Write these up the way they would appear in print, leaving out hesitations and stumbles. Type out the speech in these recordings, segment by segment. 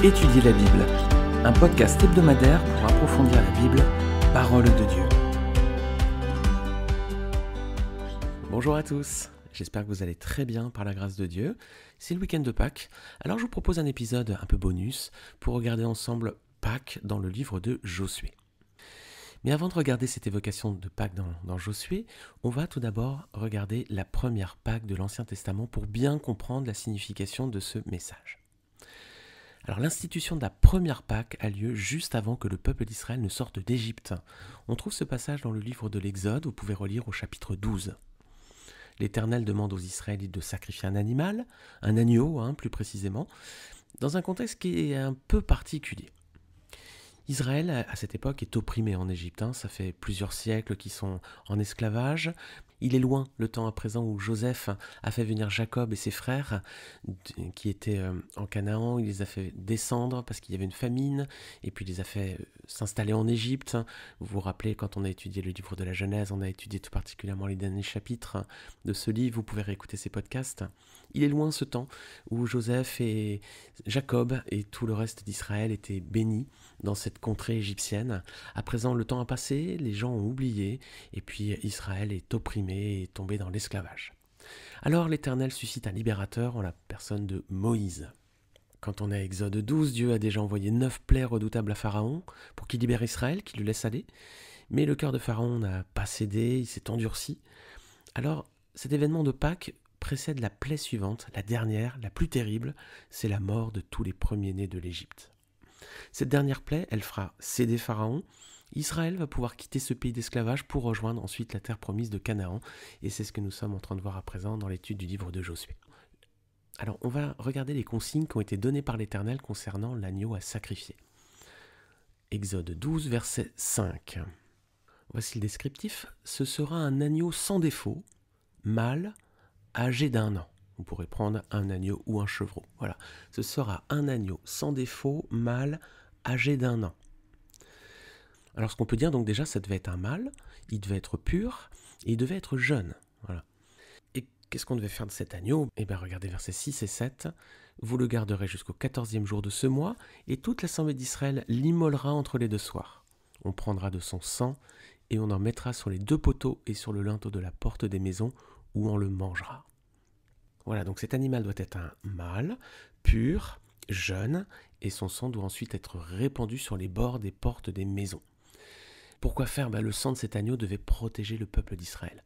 Étudier la Bible, un podcast hebdomadaire pour approfondir la Bible, parole de Dieu. Bonjour à tous, j'espère que vous allez très bien par la grâce de Dieu. C'est le week-end de Pâques, alors je vous propose un épisode un peu bonus pour regarder ensemble Pâques dans le livre de Josué. Mais avant de regarder cette évocation de Pâques dans Josué, on va tout d'abord regarder la première Pâques de l'Ancien Testament pour bien comprendre la signification de ce message. Alors l'institution de la première Pâques a lieu juste avant que le peuple d'Israël ne sorte d'Égypte. On trouve ce passage dans le livre de l'Exode, vous pouvez relire au chapitre 12. L'Éternel demande aux Israélites de sacrifier un animal, un agneau plus précisément, dans un contexte qui est un peu particulier. Israël, à cette époque, est opprimé en Égypte. Ça fait plusieurs siècles qu'ils sont en esclavage. Il est loin le temps à présent où Joseph a fait venir Jacob et ses frères qui étaient en Canaan. Il les a fait descendre parce qu'il y avait une famine et puis il les a fait s'installer en Égypte. Vous vous rappelez, quand on a étudié le livre de la Genèse, on a étudié tout particulièrement les derniers chapitres de ce livre. Vous pouvez réécouter ces podcasts. Il est loin ce temps où Joseph et Jacob et tout le reste d'Israël étaient bénis dans cette contrée égyptienne. À présent, le temps a passé, les gens ont oublié, et puis Israël est opprimé et est tombé dans l'esclavage. Alors l'Éternel suscite un libérateur en la personne de Moïse. Quand on est à Exode 12, Dieu a déjà envoyé 9 plaies redoutables à Pharaon pour qu'il libère Israël, qu'il le laisse aller. Mais le cœur de Pharaon n'a pas cédé, il s'est endurci. Alors cet événement de Pâques précède la plaie suivante, la dernière, la plus terrible, c'est la mort de tous les premiers-nés de l'Égypte. Cette dernière plaie, elle fera céder Pharaon. Israël va pouvoir quitter ce pays d'esclavage pour rejoindre ensuite la terre promise de Canaan. Et c'est ce que nous sommes en train de voir à présent dans l'étude du livre de Josué. Alors, on va regarder les consignes qui ont été données par l'Éternel concernant l'agneau à sacrifier. Exode 12, verset 5. Voici le descriptif. Ce sera un agneau sans défaut, mâle, âgé d'1 an. Vous pourrez prendre un agneau ou un chevreau. Voilà, ce sera un agneau sans défaut, mâle, âgé d'1 an. Alors ce qu'on peut dire donc déjà, ça devait être un mâle, il devait être pur et il devait être jeune. Voilà. Et qu'est-ce qu'on devait faire de cet agneau ? Eh bien regardez versets 6 et 7. Vous le garderez jusqu'au 14e jour de ce mois et toute l'assemblée d'Israël l'immolera entre les deux soirs. On prendra de son sang et on en mettra sur les 2 poteaux et sur le linteau de la porte des maisons où on le mangera. Voilà, donc cet animal doit être un mâle, pur, jeune, et son sang doit ensuite être répandu sur les bords des portes des maisons. Pourquoi faire ? Le sang de cet agneau devait protéger le peuple d'Israël.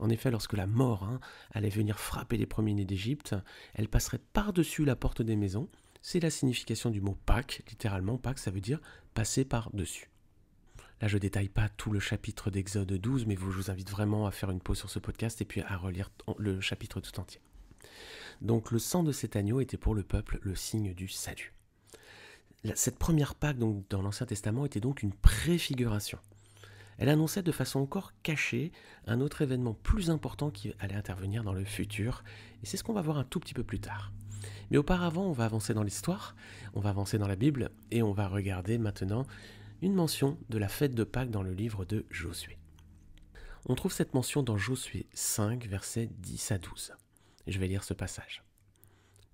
En effet, lorsque la mort allait venir frapper les premiers-nés d'Égypte, elle passerait par-dessus la porte des maisons. C'est la signification du mot Pâques, littéralement Pâques, ça veut dire passer par-dessus. Là, je ne détaille pas tout le chapitre d'Exode 12, mais je vous invite vraiment à faire une pause sur ce podcast et puis à relire le chapitre tout entier. Donc le sang de cet agneau était pour le peuple le signe du salut. Cette première Pâque donc, dans l'Ancien Testament était donc une préfiguration. Elle annonçait de façon encore cachée un autre événement plus important qui allait intervenir dans le futur, et c'est ce qu'on va voir un tout petit peu plus tard. Mais auparavant, on va avancer dans l'histoire, on va avancer dans la Bible, et on va regarder maintenant une mention de la fête de Pâques dans le livre de Josué. On trouve cette mention dans Josué 5, versets 10 à 12. Je vais lire ce passage.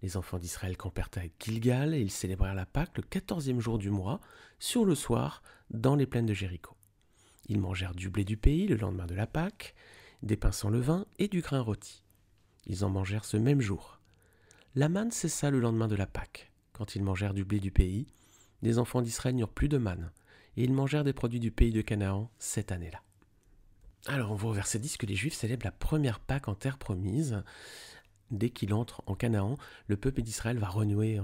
Les enfants d'Israël campèrent à Gilgal et ils célébrèrent la Pâque le 14e jour du mois, sur le soir, dans les plaines de Jéricho. Ils mangèrent du blé du pays le lendemain de la Pâque, des pains sans levain et du grain rôti. Ils en mangèrent ce même jour. La manne cessa le lendemain de la Pâque. Quand ils mangèrent du blé du pays, les enfants d'Israël n'eurent plus de manne, et ils mangèrent des produits du pays de Canaan cette année-là. Alors on voit au verset 10 que les Juifs célèbrent la première Pâque en terre promise. Dès qu'il entre en Canaan, le peuple d'Israël va renouer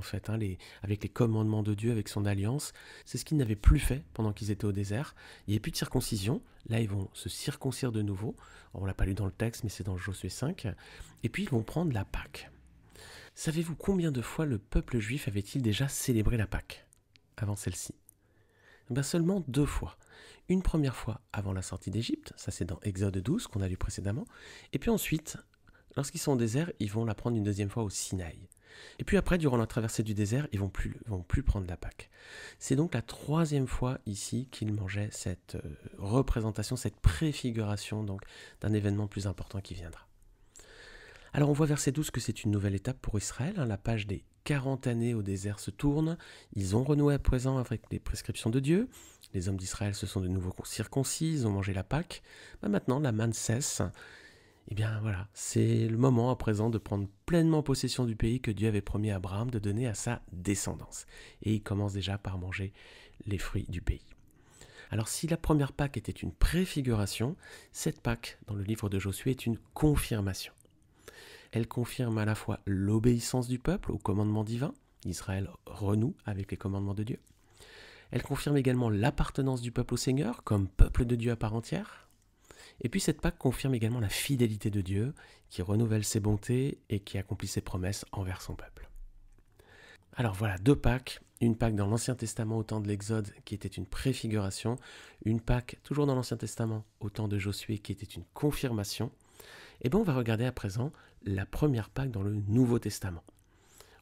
avec les commandements de Dieu, avec son alliance. C'est ce qu'ils n'avaient plus fait pendant qu'ils étaient au désert. Il n'y a plus de circoncision. Là, ils vont se circoncire de nouveau. On ne l'a pas lu dans le texte, mais c'est dans Josué 5. Et puis, ils vont prendre la Pâque. Savez-vous combien de fois le peuple juif avait-il déjà célébré la Pâque avant celle-ci ? Seulement 2 fois. Une première fois avant la sortie d'Égypte, ça c'est dans Exode 12 qu'on a lu précédemment. Et puis ensuite, lorsqu'ils sont au désert, ils vont la prendre une deuxième fois au Sinaï. Et puis après, durant la traversée du désert, ils vont plus prendre la Pâque. C'est donc la 3e fois ici qu'ils mangeaient cette représentation, cette préfiguration donc, d'un événement plus important qui viendra. Alors on voit verset 12 que c'est une nouvelle étape pour Israël, la page des 40 années au désert se tournent, ils ont renoué à présent avec les prescriptions de Dieu, les hommes d'Israël se sont de nouveau circoncis, ils ont mangé la Pâque, maintenant la manne cesse. Eh bien voilà, c'est le moment à présent de prendre pleinement possession du pays que Dieu avait promis à Abraham de donner à sa descendance. Et il commence déjà par manger les fruits du pays. Alors si la première Pâque était une préfiguration, cette Pâque dans le livre de Josué est une confirmation. Elle confirme à la fois l'obéissance du peuple au commandement divin, Israël renoue avec les commandements de Dieu. Elle confirme également l'appartenance du peuple au Seigneur comme peuple de Dieu à part entière. Et puis cette Pâque confirme également la fidélité de Dieu, qui renouvelle ses bontés et qui accomplit ses promesses envers son peuple. Alors voilà, 2 Pâques, une Pâque dans l'Ancien Testament au temps de l'Exode, qui était une préfiguration, une Pâque toujours dans l'Ancien Testament au temps de Josué, qui était une confirmation. Et bien on va regarder à présent la première Pâque dans le Nouveau Testament.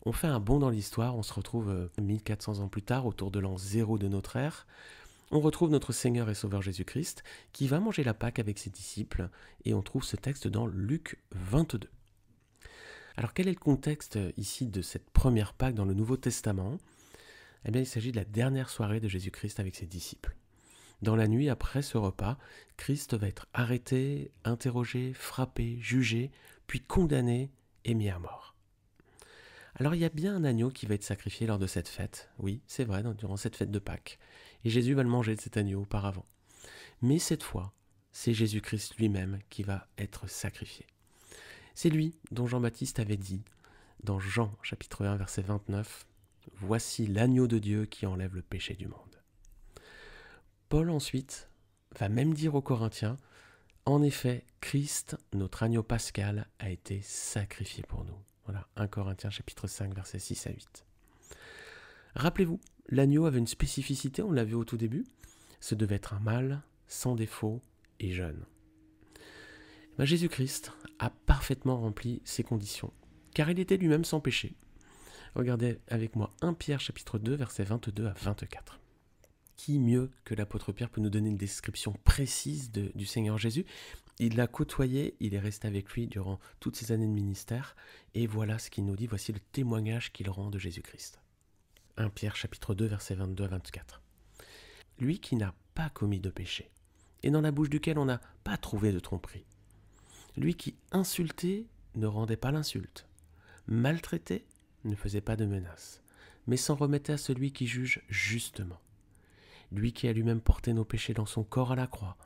On fait un bond dans l'histoire, on se retrouve 1400 ans plus tard, autour de l'an 0 de notre ère. On retrouve notre Seigneur et Sauveur Jésus-Christ qui va manger la Pâque avec ses disciples et on trouve ce texte dans Luc 22. Alors quel est le contexte ici de cette première Pâque dans le Nouveau Testament ? Eh bien il s'agit de la dernière soirée de Jésus-Christ avec ses disciples. Dans la nuit après ce repas, Christ va être arrêté, interrogé, frappé, jugé, puis condamné et mis à mort. Alors il y a bien un agneau qui va être sacrifié lors de cette fête, oui c'est vrai, durant cette fête de Pâques, et Jésus va le manger de cet agneau auparavant. Mais cette fois, c'est Jésus-Christ lui-même qui va être sacrifié. C'est lui dont Jean-Baptiste avait dit, dans Jean chapitre 1 verset 29, « Voici l'agneau de Dieu qui enlève le péché du monde ». Paul ensuite va même dire aux Corinthiens, « En effet, Christ, notre agneau pascal, a été sacrifié pour nous ». Voilà, 1 Corinthiens chapitre 5 versets 6 à 8. Rappelez-vous, l'agneau avait une spécificité, on l'a vu au tout début, ce devait être un mâle, sans défaut et jeune. Jésus-Christ a parfaitement rempli ces conditions, car il était lui-même sans péché. Regardez avec moi 1 Pierre chapitre 2 versets 22 à 24. Qui mieux que l'apôtre Pierre peut nous donner une description précise du Seigneur Jésus ? Il l'a côtoyé, il est resté avec lui durant toutes ces années de ministère, et voilà ce qu'il nous dit, voici le témoignage qu'il rend de Jésus-Christ. 1 Pierre chapitre 2 versets 22 à 24. Lui qui n'a pas commis de péché, et dans la bouche duquel on n'a pas trouvé de tromperie. Lui qui insultait ne rendait pas l'insulte, maltraitait ne faisait pas de menaces, mais s'en remettait à celui qui juge justement. Lui qui a lui-même porté nos péchés dans son corps à la croix,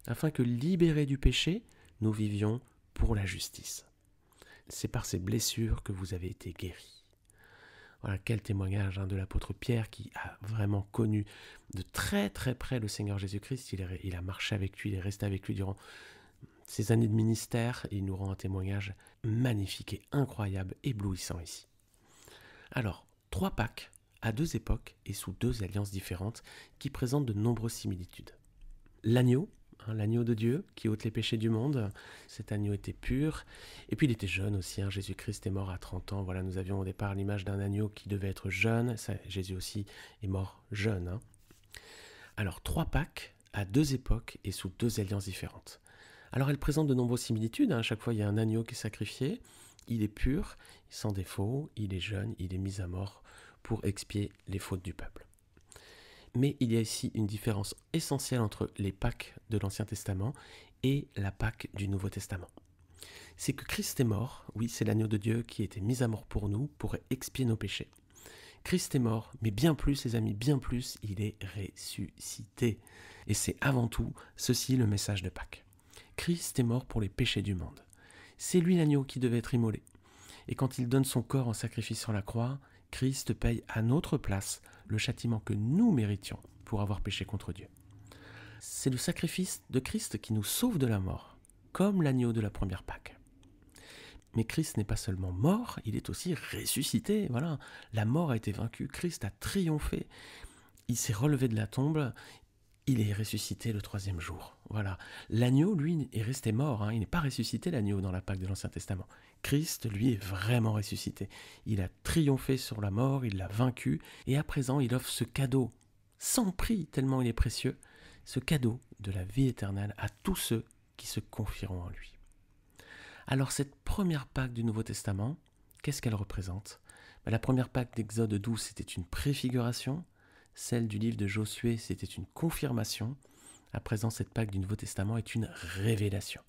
afin que, libérés du péché, nous vivions pour la justice. C'est par ses blessures que vous avez été guéris. Voilà quel témoignage de l'apôtre Pierre qui a vraiment connu de très très près le Seigneur Jésus-Christ. Il a marché avec lui, il est resté avec lui durant ces années de ministère et il nous rend un témoignage magnifique et incroyable, éblouissant ici. Alors, 3 Pâques à 2 époques et sous 2 alliances différentes qui présentent de nombreuses similitudes. L'agneau, l'agneau de Dieu qui ôte les péchés du monde, cet agneau était pur, et puis il était jeune aussi, Jésus-Christ est mort à 30 ans, voilà, nous avions au départ l'image d'un agneau qui devait être jeune, Jésus aussi est mort jeune. Alors 3 Pâques à 2 époques et sous 2 alliances différentes. Alors elle présente de nombreuses similitudes, à chaque fois il y a un agneau qui est sacrifié, il est pur, sans défaut, il est jeune, il est mis à mort pour expier les fautes du peuple. Mais il y a ici une différence essentielle entre les Pâques de l'Ancien Testament et la Pâque du Nouveau Testament. C'est que Christ est mort, oui, c'est l'agneau de Dieu qui a été mis à mort pour nous, pour expier nos péchés. Christ est mort, mais bien plus, les amis, bien plus, il est ressuscité. Et c'est avant tout ceci le message de Pâques. Christ est mort pour les péchés du monde. C'est lui l'agneau qui devait être immolé. Et quand il donne son corps en sacrifice sur la croix, Christ paye à notre place le châtiment que nous méritions pour avoir péché contre Dieu. C'est le sacrifice de Christ qui nous sauve de la mort, comme l'agneau de la première Pâque. Mais Christ n'est pas seulement mort, il est aussi ressuscité. Voilà, la mort a été vaincue, Christ a triomphé. Il s'est relevé de la tombe, il est ressuscité le 3e jour. Voilà, l'agneau, lui, est resté mort. Il n'est pas ressuscité, l'agneau, dans la Pâque de l'Ancien Testament. Christ, lui, est vraiment ressuscité. Il a triomphé sur la mort, il l'a vaincu, et à présent, il offre ce cadeau, sans prix, tellement il est précieux, ce cadeau de la vie éternelle à tous ceux qui se confieront en lui. Alors cette première Pâque du Nouveau Testament, qu'est-ce qu'elle représente ? La première Pâque d'Exode 12, c'était une préfiguration. Celle du livre de Josué, c'était une confirmation. À présent, cette Pâque du Nouveau Testament est une révélation.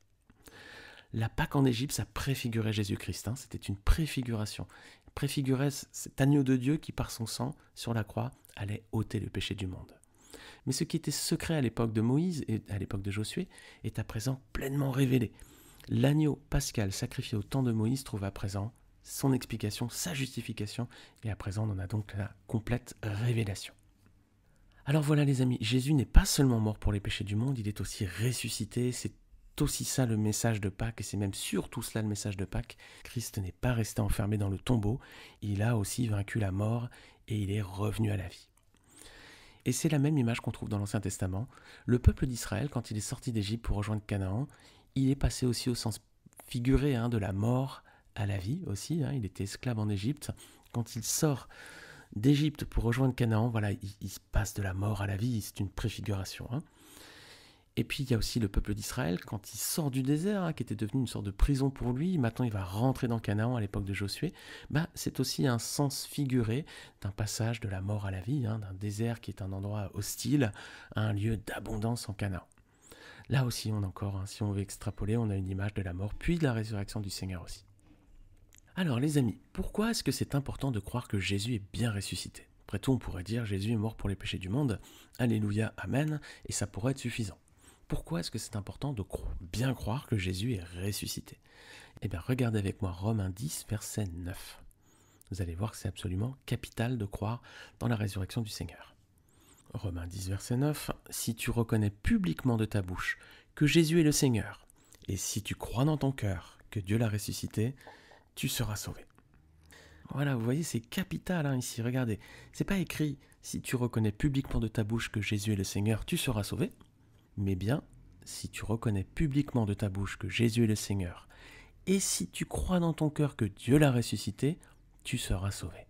La Pâque en Égypte, ça préfigurait Jésus-Christ. C'était une préfiguration. Préfigurait cet agneau de Dieu qui, par son sang, sur la croix, allait ôter le péché du monde. Mais ce qui était secret à l'époque de Moïse et à l'époque de Josué est à présent pleinement révélé. L'agneau pascal sacrifié au temps de Moïse trouve à présent son explication, sa justification, et à présent on en a donc la complète révélation. Alors voilà les amis, Jésus n'est pas seulement mort pour les péchés du monde, il est aussi ressuscité, c'est aussi ça le message de Pâques, et c'est même surtout cela le message de Pâques. Christ n'est pas resté enfermé dans le tombeau, il a aussi vaincu la mort et il est revenu à la vie. Et c'est la même image qu'on trouve dans l'Ancien Testament. Le peuple d'Israël, quand il est sorti d'Égypte pour rejoindre Canaan, il est passé aussi au sens figuré de la mort à la vie aussi. Il était esclave en Égypte. Quand il sort d'Égypte pour rejoindre Canaan, voilà, il se passe de la mort à la vie, c'est une préfiguration. Et puis il y a aussi le peuple d'Israël, quand il sort du désert, qui était devenu une sorte de prison pour lui, maintenant il va rentrer dans Canaan à l'époque de Josué, c'est aussi un sens figuré d'un passage de la mort à la vie, d'un désert qui est un endroit hostile à un lieu d'abondance en Canaan. Là aussi, si on veut extrapoler, on a une image de la mort, puis de la résurrection du Seigneur aussi. Alors les amis, pourquoi est-ce que c'est important de croire que Jésus est bien ressuscité ? Après tout, on pourrait dire Jésus est mort pour les péchés du monde, alléluia, amen, et ça pourrait être suffisant. Pourquoi est-ce que c'est important de bien croire que Jésus est ressuscité ? Eh bien, regardez avec moi Romains 10, verset 9. Vous allez voir que c'est absolument capital de croire dans la résurrection du Seigneur. Romains 10, verset 9. « Si tu reconnais publiquement de ta bouche que Jésus est le Seigneur, et si tu crois dans ton cœur que Dieu l'a ressuscité, tu seras sauvé. » Voilà, vous voyez, c'est capital ici, regardez. C'est pas écrit « Si tu reconnais publiquement de ta bouche que Jésus est le Seigneur, tu seras sauvé », mais bien, si tu reconnais publiquement de ta bouche que Jésus est le Seigneur, et si tu crois dans ton cœur que Dieu l'a ressuscité, tu seras sauvé.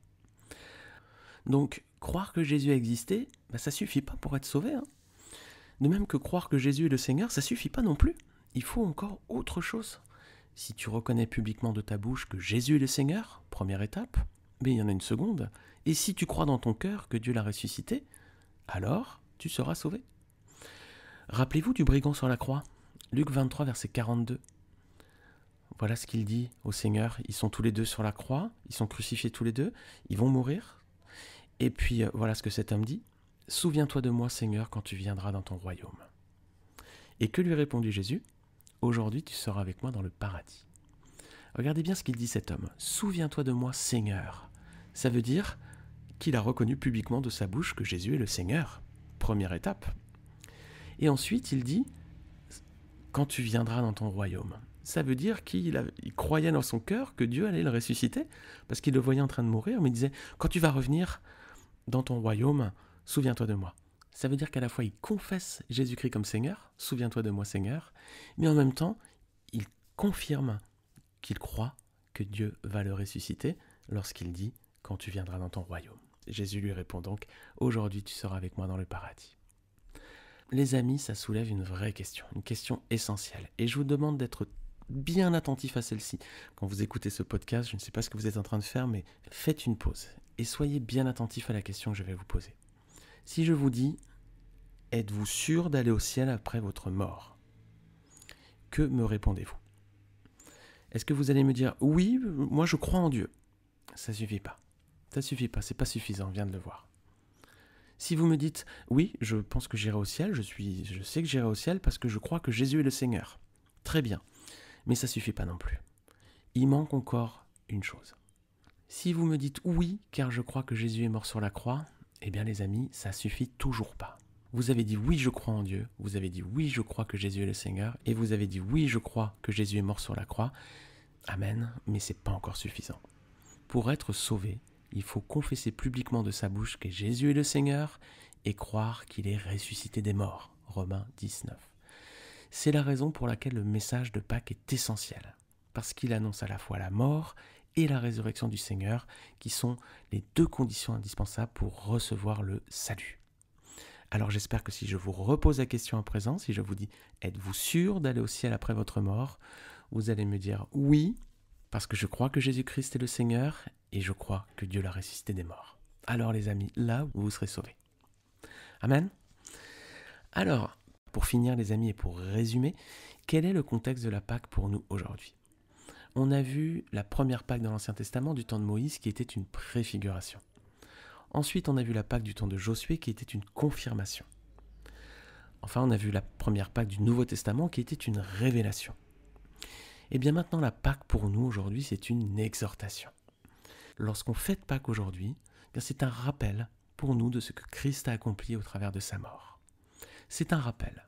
Donc, croire que Jésus a existé, ça suffit pas pour être sauvé. De même que croire que Jésus est le Seigneur, ça suffit pas non plus. Il faut encore autre chose. Si tu reconnais publiquement de ta bouche que Jésus est le Seigneur, première étape, mais il y en a une seconde. Et si tu crois dans ton cœur que Dieu l'a ressuscité, alors tu seras sauvé. Rappelez-vous du brigand sur la croix, Luc 23, verset 42. Voilà ce qu'il dit au Seigneur. Ils sont tous les deux sur la croix, ils sont crucifiés tous les deux, ils vont mourir. Et puis voilà ce que cet homme dit. « Souviens-toi de moi, Seigneur, quand tu viendras dans ton royaume. » Et que lui répondit Jésus ? « Aujourd'hui, tu seras avec moi dans le paradis. » Regardez bien ce qu'il dit cet homme. « Souviens-toi de moi, Seigneur. » Ça veut dire qu'il a reconnu publiquement de sa bouche que Jésus est le Seigneur. Première étape. Et ensuite, il dit « Quand tu viendras dans ton royaume ». Ça veut dire qu'il croyait dans son cœur que Dieu allait le ressusciter, parce qu'il le voyait en train de mourir, mais il disait « Quand tu vas revenir dans ton royaume, souviens-toi de moi ». Ça veut dire qu'à la fois, il confesse Jésus-Christ comme Seigneur, « Souviens-toi de moi, Seigneur », mais en même temps, il confirme qu'il croit que Dieu va le ressusciter lorsqu'il dit « Quand tu viendras dans ton royaume ». Jésus lui répond donc « Aujourd'hui, tu seras avec moi dans le paradis ». Les amis, ça soulève une vraie question, une question essentielle. Et je vous demande d'être bien attentif à celle-ci. Quand vous écoutez ce podcast, je ne sais pas ce que vous êtes en train de faire, mais faites une pause et soyez bien attentif à la question que je vais vous poser. Si je vous dis, êtes-vous sûr d'aller au ciel après votre mort ? Que me répondez-vous ? Est-ce que vous allez me dire, oui, moi je crois en Dieu ? Ça suffit pas. Ça suffit pas, c'est pas suffisant, on vient de le voir. Si vous me dites, oui, je pense que j'irai au ciel, je sais que j'irai au ciel parce que je crois que Jésus est le Seigneur. Très bien, mais ça suffit pas non plus. Il manque encore une chose. Si vous me dites oui, car je crois que Jésus est mort sur la croix, eh bien les amis, ça suffit toujours pas. Vous avez dit oui, je crois en Dieu, vous avez dit oui, je crois que Jésus est le Seigneur, et vous avez dit oui, je crois que Jésus est mort sur la croix. Amen, mais c'est pas encore suffisant. Pour être sauvé, il faut confesser publiquement de sa bouche que Jésus est le Seigneur et croire qu'il est ressuscité des morts. Romains 19. C'est la raison pour laquelle le message de Pâques est essentiel, parce qu'il annonce à la fois la mort et la résurrection du Seigneur, qui sont les deux conditions indispensables pour recevoir le salut. Alors j'espère que si je vous repose la question à présent, si je vous dis « Êtes-vous sûr d'aller au ciel après votre mort ?» vous allez me dire « Oui, Parce que je crois que Jésus-Christ est le Seigneur et je crois que Dieu l'a ressuscité des morts. Alors les amis, là, vous serez sauvés. Amen. Alors, pour finir les amis et pour résumer, quel est le contexte de la Pâque pour nous aujourd'hui ? On a vu la première Pâque dans l'Ancien Testament du temps de Moïse qui était une préfiguration. Ensuite, on a vu la Pâque du temps de Josué qui était une confirmation. Enfin, on a vu la première Pâque du Nouveau Testament qui était une révélation. Et bien maintenant, la Pâque pour nous aujourd'hui, c'est une exhortation. Lorsqu'on fête Pâque aujourd'hui, c'est un rappel pour nous de ce que Christ a accompli au travers de sa mort. C'est un rappel,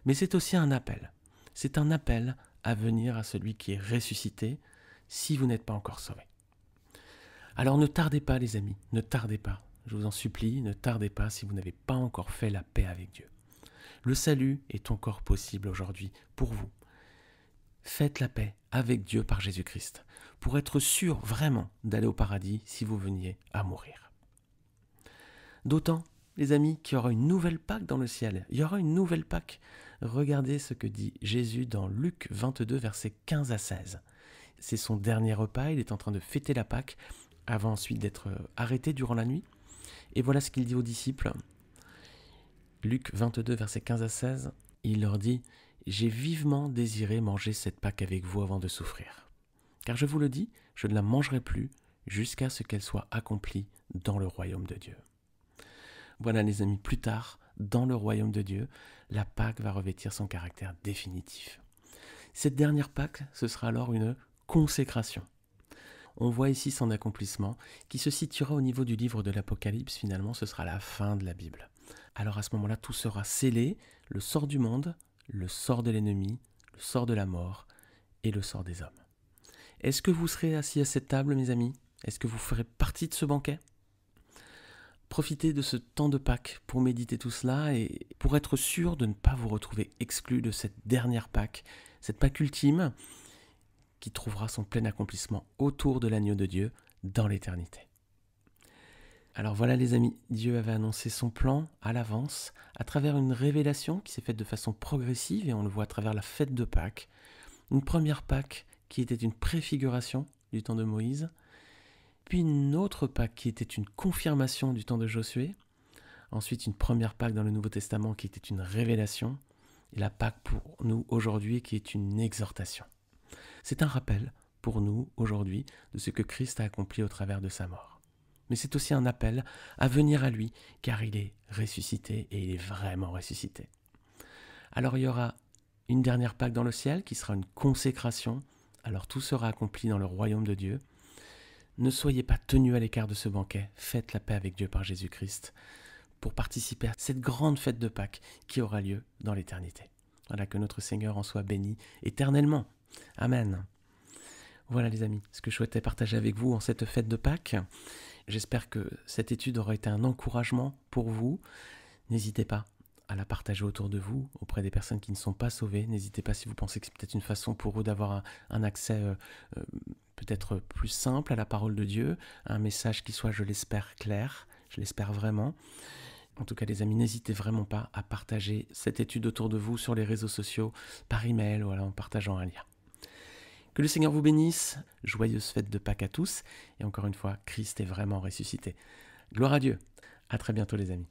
mais c'est aussi un appel. C'est un appel à venir à celui qui est ressuscité si vous n'êtes pas encore sauvé. Alors ne tardez pas les amis, ne tardez pas. Je vous en supplie, ne tardez pas si vous n'avez pas encore fait la paix avec Dieu. Le salut est encore possible aujourd'hui pour vous. Faites la paix avec Dieu par Jésus-Christ pour être sûr vraiment d'aller au paradis si vous veniez à mourir. D'autant, les amis, qu'il y aura une nouvelle Pâque dans le ciel. Il y aura une nouvelle Pâque. Regardez ce que dit Jésus dans Luc 22, versets 15 à 16. C'est son dernier repas, il est en train de fêter la Pâque avant ensuite d'être arrêté durant la nuit. Et voilà ce qu'il dit aux disciples. Luc 22, versets 15 à 16, il leur dit « J'ai vivement désiré manger cette Pâque avec vous avant de souffrir. Car je vous le dis, je ne la mangerai plus jusqu'à ce qu'elle soit accomplie dans le royaume de Dieu. » Voilà les amis, plus tard, dans le royaume de Dieu, la Pâque va revêtir son caractère définitif. Cette dernière Pâque, ce sera alors une consécration. On voit ici son accomplissement qui se situera au niveau du livre de l'Apocalypse, finalement ce sera la fin de la Bible. Alors à ce moment-là, tout sera scellé, le sort du monde, le sort de l'ennemi, le sort de la mort et le sort des hommes. Est-ce que vous serez assis à cette table, mes amis ? Est-ce que vous ferez partie de ce banquet ? Profitez de ce temps de Pâques pour méditer tout cela et pour être sûr de ne pas vous retrouver exclu de cette dernière Pâque, cette Pâque ultime qui trouvera son plein accomplissement autour de l'agneau de Dieu dans l'éternité. Alors voilà les amis, Dieu avait annoncé son plan à l'avance à travers une révélation qui s'est faite de façon progressive et on le voit à travers la fête de Pâques. Une première Pâque qui était une préfiguration du temps de Moïse, puis une autre Pâque qui était une confirmation du temps de Josué, ensuite une première Pâque dans le Nouveau Testament qui était une révélation, et la Pâque pour nous aujourd'hui qui est une exhortation. C'est un rappel pour nous aujourd'hui de ce que Christ a accompli au travers de sa mort. Mais c'est aussi un appel à venir à lui, car il est ressuscité et il est vraiment ressuscité. Alors il y aura une dernière Pâque dans le ciel qui sera une consécration, alors tout sera accompli dans le royaume de Dieu. Ne soyez pas tenus à l'écart de ce banquet, faites la paix avec Dieu par Jésus-Christ pour participer à cette grande fête de Pâques qui aura lieu dans l'éternité. Voilà, que notre Seigneur en soit béni éternellement. Amen. Voilà les amis, ce que je souhaitais partager avec vous en cette fête de Pâques. J'espère que cette étude aura été un encouragement pour vous. N'hésitez pas à la partager autour de vous, auprès des personnes qui ne sont pas sauvées. N'hésitez pas si vous pensez que c'est peut-être une façon pour eux d'avoir un accès peut-être plus simple à la parole de Dieu, un message qui soit, je l'espère, clair, je l'espère vraiment. En tout cas, les amis, n'hésitez vraiment pas à partager cette étude autour de vous sur les réseaux sociaux, par email, voilà, en partageant un lien. Que le Seigneur vous bénisse, joyeuse fête de Pâques à tous, et encore une fois, Christ est vraiment ressuscité. Gloire à Dieu, à très bientôt les amis.